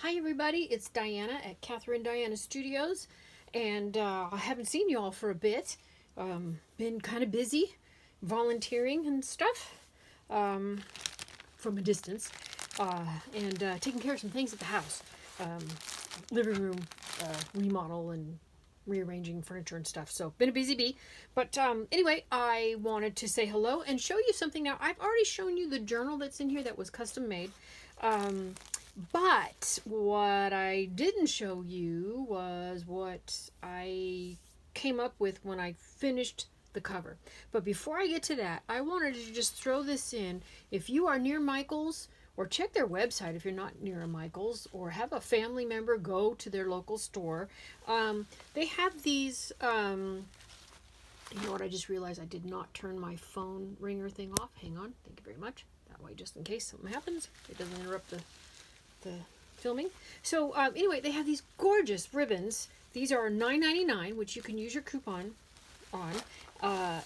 Hi everybody, it's Diana at Catherine Diana Studios, and I haven't seen you all for a bit. Been kind of busy, volunteering and stuff um, from a distance, and taking care of some things at the house. Um, Living room remodel and rearranging furniture and stuff. So been a busy bee. But anyway, I wanted to say hello and show you something. Now I've already shown you the journal that's in here that was custom made. But what I didn't show you was what I came up with when I finished the cover. But before I get to that, I wanted to just throw this in. If you are near Michael's, or check their website if you're not near a Michael's, or have a family member go to their local store. They have these, you know what, I just realized I did not turn my phone ringer thing off. Hang on, thank you very much. That way, just in case something happens, it doesn't interrupt the filming. So anyway, they have these gorgeous ribbons. These are $9.99, which you can use your coupon on.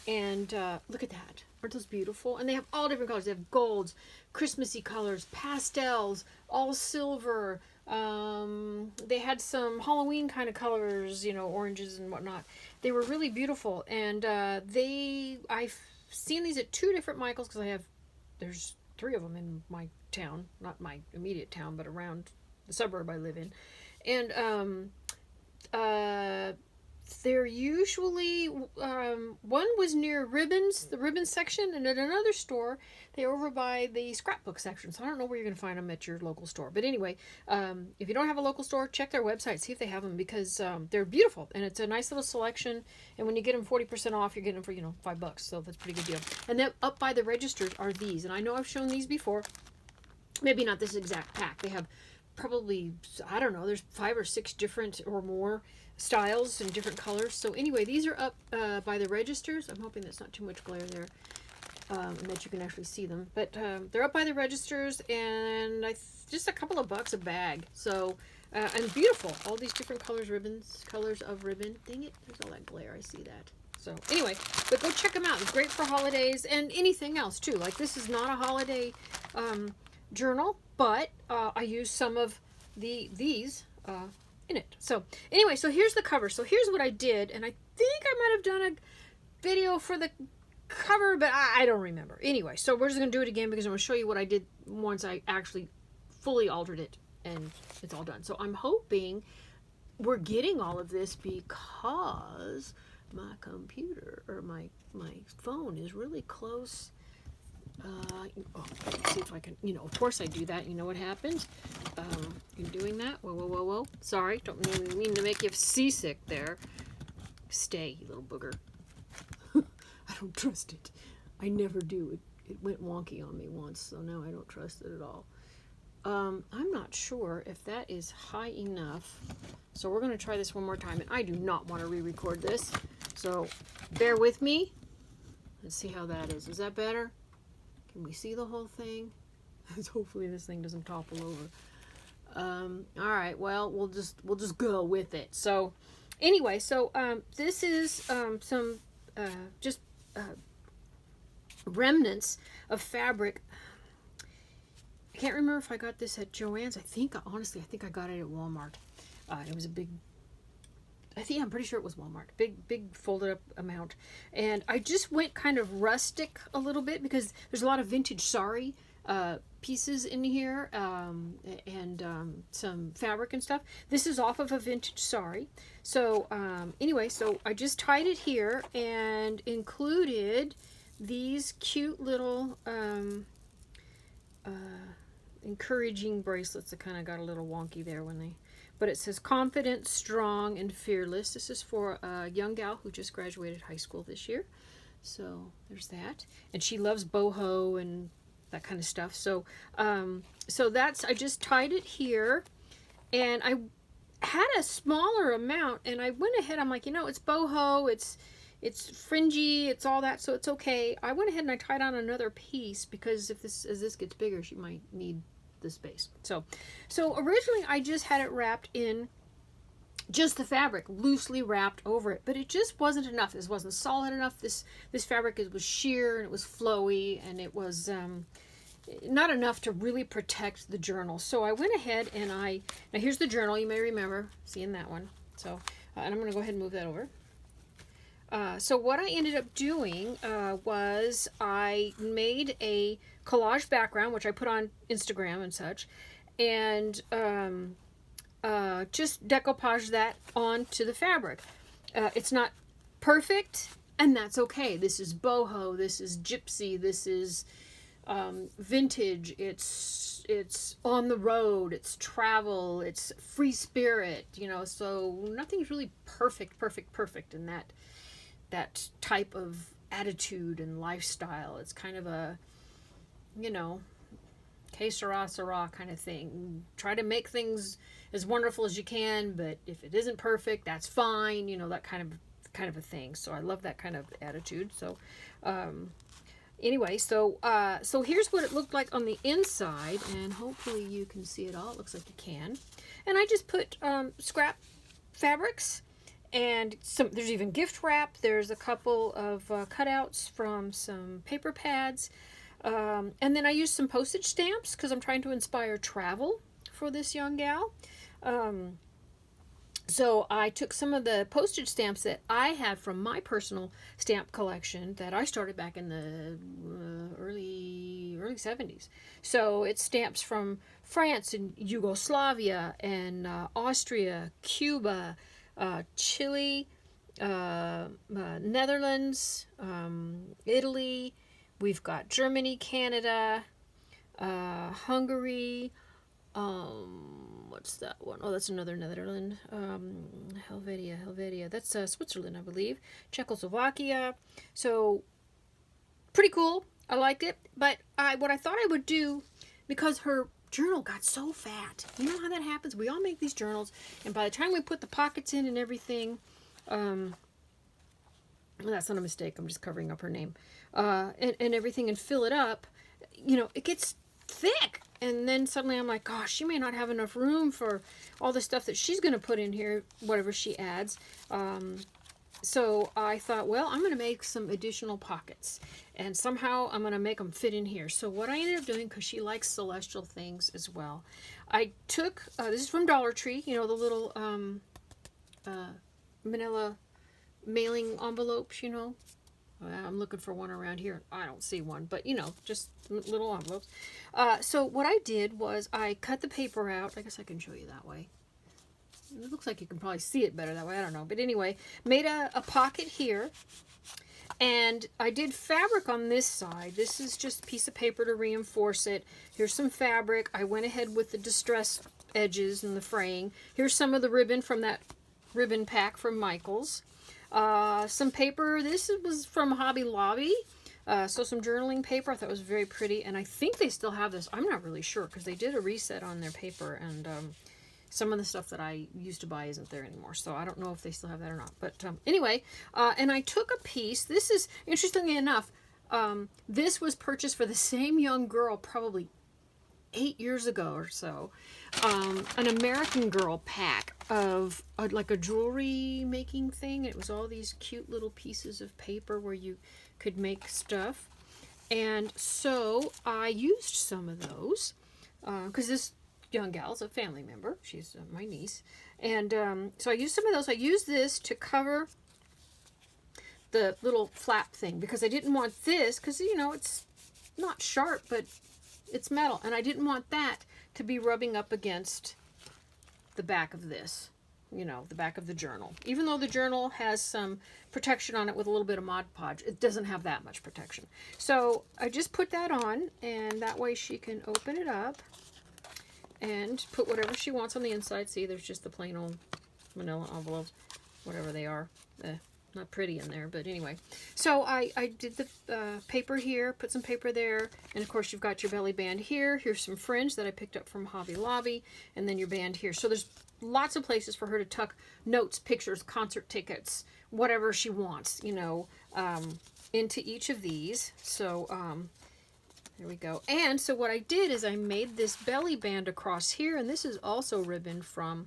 And look at that. Aren't those beautiful? And they have all different colors. They have golds, Christmassy colors, pastels, all silver. They had some Halloween kind of colors, you know, oranges and whatnot. They were really beautiful. And I've seen these at 2 different Michaels because there's 3 of them in my town, not my immediate town, but around the suburb I live in. And they're usually, one was near ribbons, the ribbon section, and at another store, they're over by the scrapbook section. So I don't know where you're going to find them at your local store. But anyway, if you don't have a local store, check their website, see if they have them, because they're beautiful. And it's a nice little selection. And when you get them 40% off, you're getting them for, $5. So that's a pretty good deal. And then up by the registers are these. And I know I've shown these before. Maybe not this exact pack. They have probably, I don't know, there's 5 or 6 different or more styles and different colors. So anyway, these are up by the registers. I'm hoping that's not too much glare there, and that you can actually see them. But they're up by the registers, and just a couple of bucks a bag. So and beautiful, all these different colors of ribbon. Dang it, there's all that glare. I see that. So anyway, but go check them out. It's great for holidays and anything else too. Like, this is not a holiday journal, but I use some of these in it. So anyway, so here's the cover. So here's what I did, and I think I might have done a video for the cover, but I don't remember. Anyway, so we're just gonna do it again because I'm gonna show you what I did once I actually fully altered it and it's all done. So I'm hoping we're getting all of this because my computer or my phone is really close. Let's see if I can, of course I do that. You know what happens in doing that. Whoa. Sorry, don't mean to make you seasick there. Stay, you little booger. I don't trust it. I never do. It went wonky on me once, so now I don't trust it at all. I'm not sure if that is high enough. So we're going to try this one more time, and I do not want to re-record this. So bear with me. Let's see how that is. Is that better? Can we see the whole thing? Hopefully this thing doesn't topple over. All right, well, we'll just go with it. So anyway, so this is some just remnants of fabric. I can't remember if I got this at Joann's. Honestly, I think I got it at Walmart. It was a big, I'm pretty sure it was Walmart. Big folded up amount. And I just went kind of rustic a little bit because there's a lot of vintage sari pieces in here, and some fabric and stuff. This is off of a vintage sari. So anyway, so I just tied it here and included these cute little encouraging bracelets that kind of got a little wonky there but it says confident, strong, and fearless. This is for a young gal who just graduated high school this year. So there's that. And she loves boho and that kind of stuff. So I just tied it here, and I had a smaller amount, and I went ahead, I'm like, it's boho, it's fringy, it's all that, so it's okay. I went ahead and I tied on another piece because as this gets bigger, she might need the space. So originally I just had it wrapped in just the fabric, loosely wrapped over it, but it just wasn't enough. This wasn't solid enough. This fabric was sheer and it was flowy, and it was not enough to really protect the journal. So I went ahead and now here's the journal. You may remember seeing that one. So, and I'm going to go ahead and move that over. So what I ended up doing was I made a collage background, which I put on Instagram and such, and just decoupage that onto the fabric. It's not perfect, and that's okay. This is boho, this is gypsy, this is vintage, it's on the road, it's travel, it's free spirit, you know, so nothing's really perfect in that type of attitude and lifestyle. It's kind of a, you know, que sera, sera kind of thing. Try to make things as wonderful as you can, but if it isn't perfect, that's fine, you know, that kind of a thing. So I love that kind of attitude. So anyway, so here's what it looked like on the inside, and hopefully you can see it all. It looks like you can. And I just put scrap fabrics, and there's even gift wrap. There's a couple of cutouts from some paper pads. And then I used some postage stamps because I'm trying to inspire travel for this young gal. So I took some of the postage stamps that I had from my personal stamp collection that I started back in the early 70s. So it's stamps from France and Yugoslavia and Austria, Cuba, Chile, Netherlands, Italy. We've got Germany, Canada, Hungary, what's that one? Oh, that's another Netherlands. Helvetia. That's Switzerland, I believe. Czechoslovakia. So, pretty cool. I liked it. But what I thought I would do, because her journal got so fat. You know how that happens? We all make these journals, and by the time we put the pockets in and everything, well, that's not a mistake. I'm just covering up her name. And everything, and fill it up, you know, it gets thick. And then suddenly I'm like, gosh, she may not have enough room for all the stuff that she's going to put in here, whatever she adds. So I thought, well, I'm going to make some additional pockets, and somehow I'm going to make them fit in here. So what I ended up doing, because she likes celestial things as well, I took, this is from Dollar Tree, you know, the little manila mailing envelopes, you know. I'm looking for one around here. I don't see one, but you know, just little envelopes. So what I did was I cut the paper out. I guess I can show you that way. It looks like you can probably see it better that way. I don't know. But anyway, made a pocket here. And I did fabric on this side. This is just a piece of paper to reinforce it. Here's some fabric. I went ahead with the distressed edges and the fraying. Here's some of the ribbon from that ribbon pack from Michaels. Some paper. This was from Hobby Lobby. So some journaling paper. I thought it was very pretty. And I think they still have this. I'm not really sure because they did a reset on their paper. And some of the stuff that I used to buy isn't there anymore. So I don't know if they still have that or not. But anyway, and I took a piece. This is, interestingly enough, this was purchased for the same young girl probably 8 years ago or so. An American Girl pack of like a jewelry making thing. It was all these cute little pieces of paper where you could make stuff. And so I used some of those because this young gal's a family member. She's my niece. And so I used some of those. I used this to cover the little flap thing because I didn't want this because, you know, it's not sharp, but it's metal. And I didn't want that to be rubbing up against the back of this, you know, the back of the journal. Even though the journal has some protection on it with a little bit of Mod Podge, it doesn't have that much protection. So I just put that on, and that way she can open it up and put whatever she wants on the inside. See, there's just the plain old manila envelopes, whatever they are. Not pretty in there, but anyway. So I did the paper here, put some paper there, and of course you've got your belly band here. Here's some fringe that I picked up from Hobby Lobby, and then your band here. So there's lots of places for her to tuck notes, pictures, concert tickets, whatever she wants, you know, into each of these. So there we go. And so what I did is I made this belly band across here, and this is also ribbon from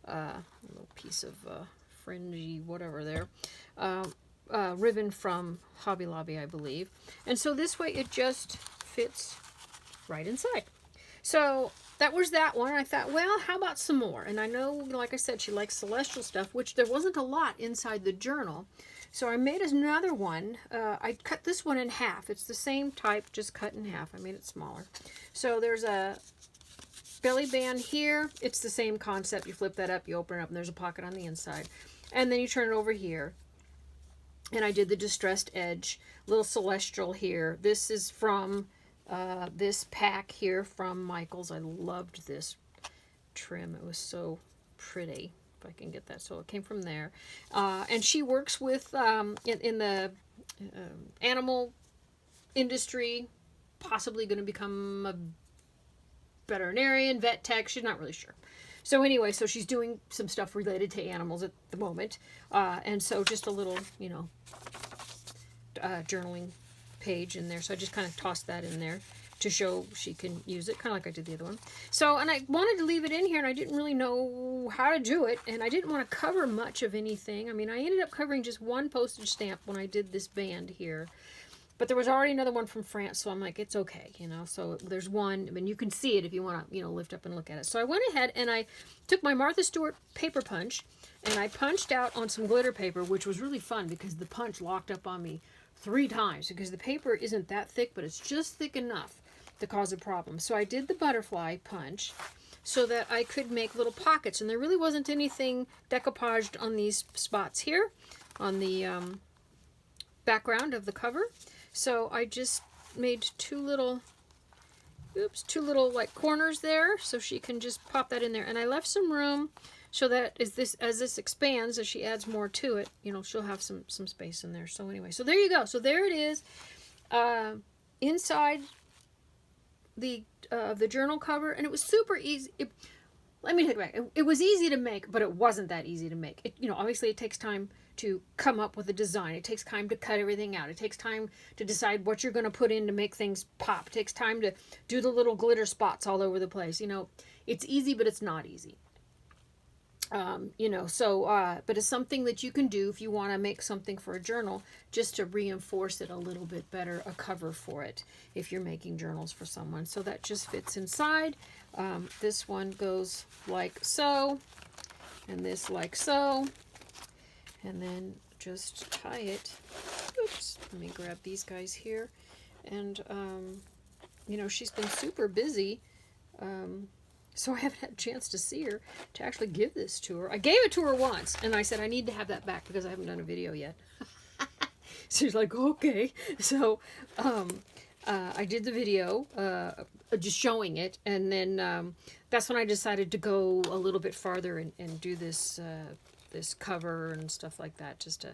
a little piece of fringy whatever there. Ribbon from Hobby Lobby, I believe. And so this way it just fits right inside. So that was that one. I thought, well, how about some more? And I know, like I said, she likes celestial stuff, which there wasn't a lot inside the journal. So I made another one. I cut this one in half. It's the same type, just cut in half. I made it smaller. So there's a belly band here. It's the same concept. You flip that up, you open it up, and there's a pocket on the inside. And then you turn it over here. And I did the distressed edge, little celestial here. This is from this pack here from Michaels. I loved this trim. It was so pretty, if I can get that. So it came from there. And she works with, in the animal industry, possibly going to become a veterinarian, vet tech. She's not really sure. So anyway, so she's doing some stuff related to animals at the moment. And so just a little, you know, journaling page in there. So I just kind of tossed that in there to show she can use it, kind of like I did the other one. So, and I wanted to leave it in here, and I didn't really know how to do it, and I didn't want to cover much of anything. I mean, I ended up covering just one postage stamp when I did this band here. But there was already another one from France, so I'm like, it's okay, you know. So there's one. I mean, you can see it if you want to, you know, lift up and look at it. So I went ahead and I took my Martha Stewart paper punch, and I punched out on some glitter paper, which was really fun because the punch locked up on me 3 times because the paper isn't that thick, but it's just thick enough to cause a problem. So I did the butterfly punch so that I could make little pockets, and there really wasn't anything decoupaged on these spots here on the background of the cover. So I just made two little like corners there, so she can just pop that in there. And I left some room so that as this expands, as she adds more to it, you know, she'll have some space in there. So anyway, so there you go. So there it is, inside the journal cover, and it was super easy. Let me take it back. It was easy to make, but it wasn't that easy to make. It, you know, obviously it takes time to come up with a design. It takes time to cut everything out. It takes time to decide what you're going to put in to make things pop. It takes time to do the little glitter spots all over the place. You know, it's easy, but it's not easy. You know, so, but it's something that you can do if you want to make something for a journal, just to reinforce it a little bit better, a cover for it, if you're making journals for someone. So that just fits inside. This one goes like so, and this like so, and then just tie it. Oops, let me grab these guys here. And, you know, she's been super busy, so I haven't had a chance to see her, to actually give this to her. I gave it to her once, and I said, I need to have that back because I haven't done a video yet. She's like, okay. So I did the video, just showing it, and then that's when I decided to go a little bit farther and do this this cover and stuff like that, just to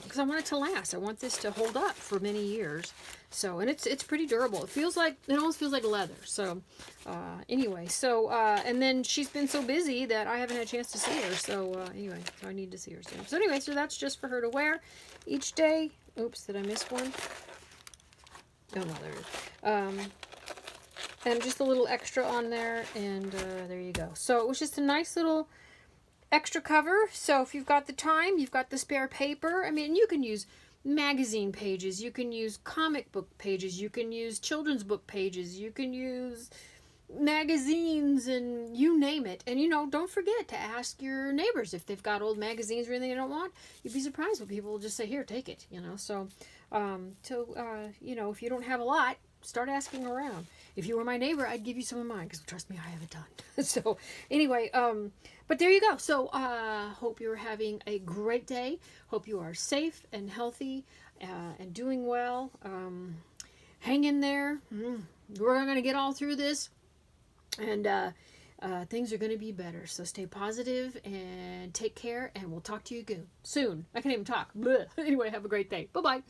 because I want it to last. I want this to hold up for many years. So, and it's pretty durable. It almost feels like leather. So, anyway, so, and then she's been so busy that I haven't had a chance to see her. So, anyway, so I need to see her soon. So anyway, so that's just for her to wear each day. Oops, did I miss one? Oh, no, there it is. And just a little extra on there, and there you go. So it was just a nice little extra cover. So if you've got the time, you've got the spare paper. I mean, you can use magazine pages, you can use comic book pages, you can use children's book pages, you can use magazines, and you name it. And, you know, don't forget to ask your neighbors if they've got old magazines or anything they don't want. You'd be surprised when people will just say, here, take it, you know. So, you know, if you don't have a lot, start asking around. If you were my neighbor, I'd give you some of mine, because trust me, I have a ton. So anyway, but there you go. So hope you're having a great day. Hope you are safe and healthy and doing well. Hang in there. We're going to get all through this, and things are going to be better. So stay positive and take care, and we'll talk to you soon. I can't even talk. Anyway, have a great day. Bye-bye.